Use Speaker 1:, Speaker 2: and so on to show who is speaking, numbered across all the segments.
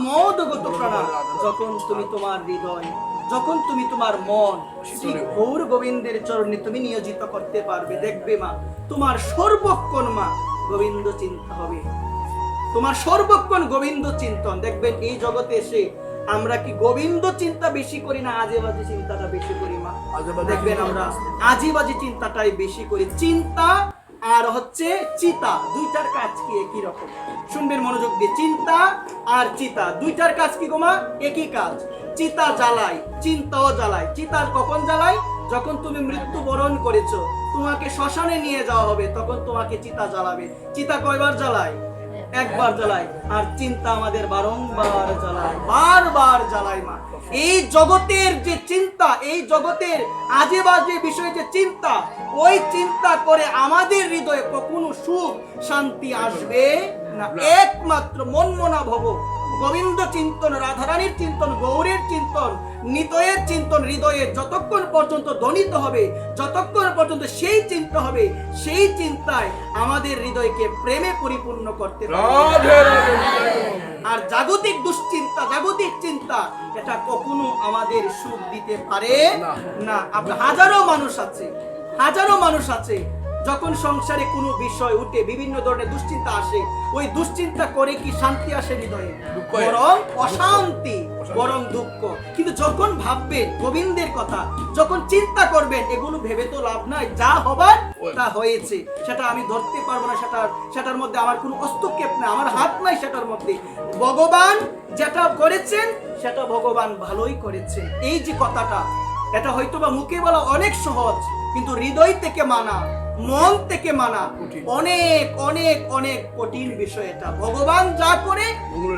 Speaker 1: মদগত প্রাণা, যখন তুমি তোমার হৃদয়, যখন তুমি তোমার মন শ্রী গৌর গোবিন্দের চরণে তুমি নিয়োজিত করতে পারবে, দেখবে মা তোমার সর্বক্ষণ মা গোবিন্দ চিন্তা হবে, তোমার সর্বক্ষণ গোবিন্দ চিন্তন। দেখবেন এই জগতে এসে আমরা কি গোবিন্দ চিন্তা বেশি করি না আজে বাজে চিন্তাটা বেশি করি মা? দেখবেন আমরা আজে বাজে চিন্তাটাই বেশি করি। চিন্তা আর হচ্ছে চিতা, দুইটার কাজ কি একই রকম? শুনবেন মনোযোগ দিয়ে, চিন্তা আর চিতা দুইটার কাজ কি গো মা? একই কাজ। চিতা জ্বালায়, চিন্তাও জ্বালায়। চিতা কখন জ্বালায়? যখন তুমি মৃত্যুবরণ করেছো, তোমাকে শ্মশানে নিয়ে যাওয়া হবে, তখন তোমাকে চিতা জ্বালাবে। চিতা কয়বার জ্বালায়? একবার জ্বালায়। আর চিন্তা আমাদের বারংবার জ্বালায়, বারবার জ্বালায় মা। এই জগতের যে চিন্তা, এই জগতের আজে বাজে বিষয়ে যে চিন্তা, ওই চিন্তা করে আমাদের হৃদয়ে কখনো সুখ শান্তি আসবে না। একমাত্র মনমনা ভব গোবিন্দ চিন্তন, রাধারানীর চিন্তন, গৌরের চিন্তন, নিতয়ের চিন্তন হৃদয়ে যতক্ষণ পর্যন্ত ধ্বনিত হবে, যতক্ষণ পর্যন্ত সেই চিন্তা হবে, সেই চিন্তায় আমাদের হৃদয়কে প্রেমে পরিপূর্ণ করতে পারবে। আর জাগতিক দুশ্চিন্তা, জাগতিক চিন্তা, এটা কখনো আমাদের সুখ দিতে পারে না। হাজারো মানুষ আছে যখন সংসারে কোনো বিষয় উঠে, বিভিন্ন ধরনের দুশ্চিন্তা আসে, ওই দুশ্চিন্তা করে কি শান্তি আসে হৃদয়ে? বরং অশান্তি, বরং দুঃখ। কিন্তু যখন ভাববেন গোবিন্দের কথা, যখন চিন্তা করবেন, এগুলো ভেবে তো লাভ নাই, যা হবার তা হয়েছে, সেটা আমি ধরতে পারবো না, সেটার মধ্যে আমার কোনো হস্তক্ষেপ নাই, আমার হাত নাই সেটার মধ্যে। ভগবান যেটা করেছেন সেটা ভগবান ভালোই করেছেন। এই যে কথাটা, এটা হয়তো বা মুখে বলা অনেক সহজ, কিন্তু হৃদয় থেকে মানা, মন থেকে মানা অনেক অনেক অনেক কঠিন বিষয়। এটা ভগবান যা করে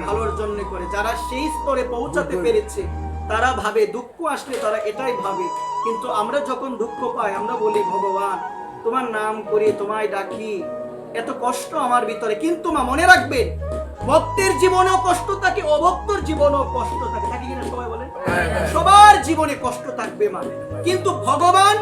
Speaker 1: ভালোর জন্য করে। যারা সেই স্তরে পৌঁছাতে পেরেছে তারা ভাবে, দুঃখ আসলে তারা এটাই ভাবে। কিন্তু আমরা যখন দুঃখ পাই, আমরা বলি ভগবান তোমার নাম করে, তোমায় ডাকি, এত কষ্ট আমার ভিতরে। কিন্তু মা মনে রাখবেন, ভক্তের জীবনেও কষ্ট থাকে, অভক্তর জীবনেও কষ্ট থাকে, থাকে কিনা সবাই বলেন? সবার জীবনে কষ্ট থাকবে মা। কিন্তু ভগবান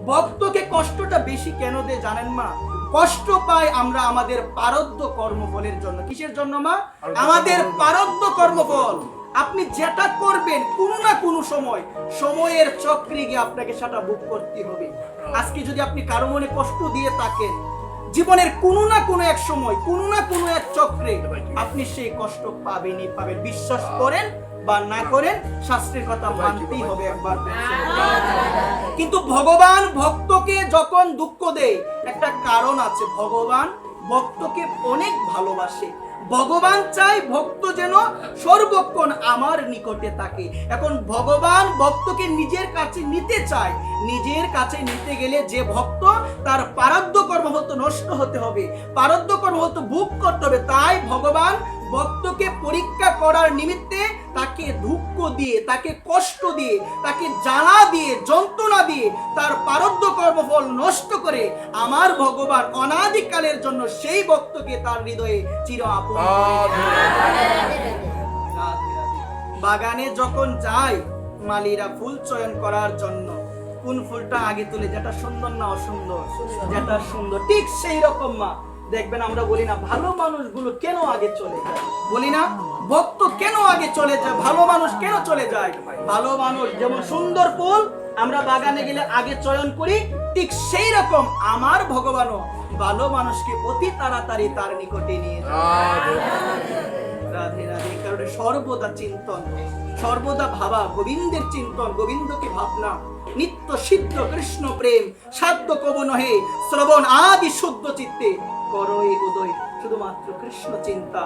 Speaker 1: ভক্তকে কষ্টটা বেশি কেন দেয় জানেন মা? কষ্ট পাই আমরা আমাদের প্রারব্ধ কর্মফলের জন্য। কিসের জন্য মা? আমাদের প্রারব্ধ কর্মফল। আপনি যেটা করবেন কোনো না কোনো সময়, সময়ের চক্রে গিয়ে আপনাকে সেটা ভোগ করতে হবে। আজকে যদি আপনি কারো মনে কষ্ট দিয়ে থাকেন, জীবনের কোনো না কোনো এক সময়, কোনো না কোনো এক চক্রে আপনি সেই কষ্ট পাবেনই পাবেন। বিশ্বাস করেন বা না করেন, শাস্ত্রের কথা মানতেই হবে একবার। কিন্তু ভগবান ভক্তকে যখন দুঃখ দেয়, একটা কারণ আছে। ভগবান ভক্তকে অনেক ভালোবাসে। ভগবান চায় ভক্ত যেন সর্বক্ষণ আমার নিকটে থাকে। এখন ভগবান ভক্তকে নিজের কাছে নিতে চায়। নিজের কাছে নিতে গেলে যে ভক্ত, তার প্রারব্ধ কর্মফল নষ্ট হতে হবে, প্রারব্ধ কর্মফল ভোগ করতে হবে। তাই ভগবান ভক্তকে পরীক্ষা করার নিমিত্তে তাকে দুঃখ দিয়ে, তাকে কষ্ট দিয়ে, তাকে জ্বালা দিয়ে, যন্ত্রণা দিয়ে, তার প্রারব্ধ কর্মফল নষ্ট করে আমার ভগবান অনাদিকালের জন্য সেই ভক্তকে তার হৃদয়ে চির আপন করে। বাগানে যখন যায় মালিরা ফুল চয়ন করার জন্য, কোন ফুলটা আগে তুলে? যেটা সুন্দর না অসুন্দর? যেটা সুন্দর। ঠিক সেই রকম মা দেখবেন আমরা বলি না ভালো মানুষগুলো কেন আগে চলে যায়? বলি না ভক্ত কেন আগে চলে যায়? ভালো মানুষ কেন চলে যায়? ভালো মানুষ যেমন সুন্দর ফুল আমরা বাগানে গেলে আগে চয়ন করি, ঠিক সেই রকম আমার ভগবানও ভালো মানুষকে অতি তাড়াতাড়ি তার নিকটে নিয়ে যায়। রাধে রাধে। কারণ সর্বদা চিন্তন, সর্বদা ভাবা, গোবিন্দের চিন্তন, গোবিন্দকে ভাবনা, নিত্য সিদ্ধ কৃষ্ণ প্রেম, সাধ্য কব নহে শ্রবণ আদি শুদ্ধ চিত্তে করই উদয়, শুধুমাত্র কৃষ্ণ চিন্তা।